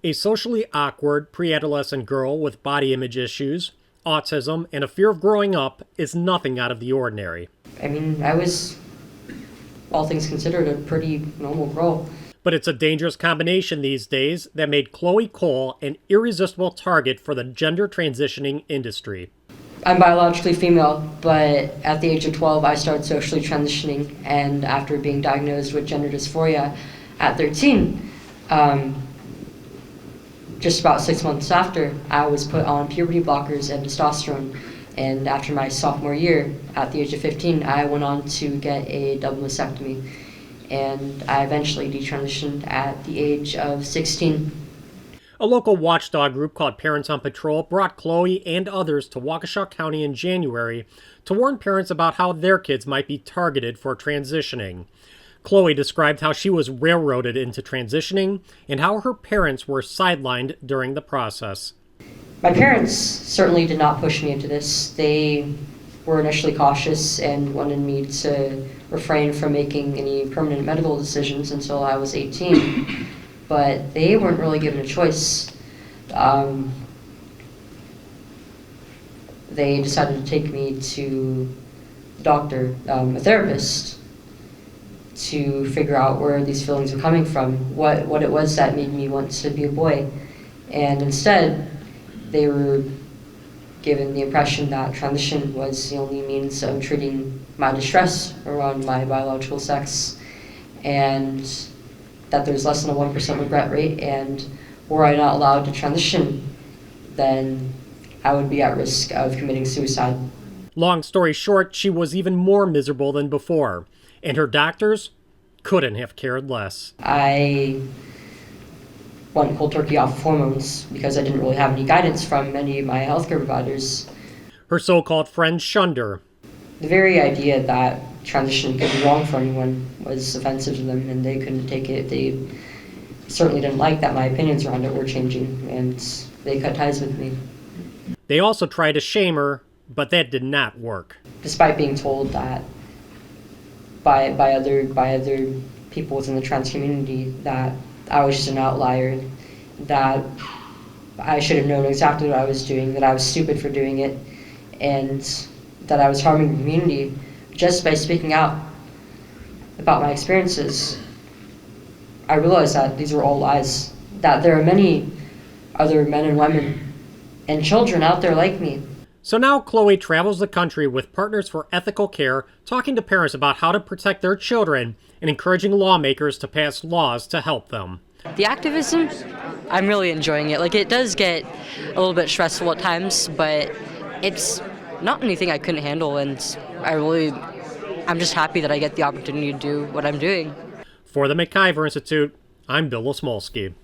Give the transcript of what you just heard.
A socially awkward pre-adolescent girl with body image issues, autism, and a fear of growing up is nothing out of the ordinary. I mean, I was, all things considered, a pretty normal girl. But it's a dangerous combination these days that made Chloe Cole an irresistible target for the gender transitioning industry. I'm biologically female, but at the age of 12, I started socially transitioning, and after being diagnosed with gender dysphoria at 13, just about 6 months after, I was put on puberty blockers and testosterone. And after my sophomore year, at the age of 15, I went on to get a double mastectomy. And I eventually detransitioned at the age of 16. A local watchdog group called Parents on Patrol brought Chloe and others to Waukesha County in January to warn parents about how their kids might be targeted for transitioning. Chloe described how she was railroaded into transitioning and how her parents were sidelined during the process. My parents certainly did not push me into this. They were initially cautious and wanted me to refrain from making any permanent medical decisions until I was 18, but they weren't really given a choice. They decided to take me to a doctor, a therapist, to figure out where these feelings were coming from, what it was that made me want to be a boy. And instead, they were given the impression that transition was the only means of treating my distress around my biological sex, and that there's less than a 1% regret rate, and were I not allowed to transition, then I would be at risk of committing suicide. Long story short, she was even more miserable than before, and her doctors couldn't have cared less. I went cold turkey off of hormones because I didn't really have any guidance from any of my healthcare providers. Her so-called friends shunned her. The very idea that transition could be wrong for anyone was offensive to them, and they couldn't take it. They certainly didn't like that my opinions around it were changing, and they cut ties with me. They also tried to shame her, but that did not work. Despite being told that by other people within the trans community that I was just an outlier, that I should have known exactly what I was doing, that I was stupid for doing it, and that I was harming the community just by speaking out about my experiences. I realized that these were all lies, that there are many other men and women and children out there like me. So now Chloe travels the country with Partners for Ethical Care, talking to parents about how to protect their children and encouraging lawmakers to pass laws to help them. The activism, I'm really enjoying it. Like, it does get a little bit stressful at times, but it's not anything I couldn't handle, and I'm just happy that I get the opportunity to do what I'm doing. For the McIver Institute, I'm Bill Osmolsky.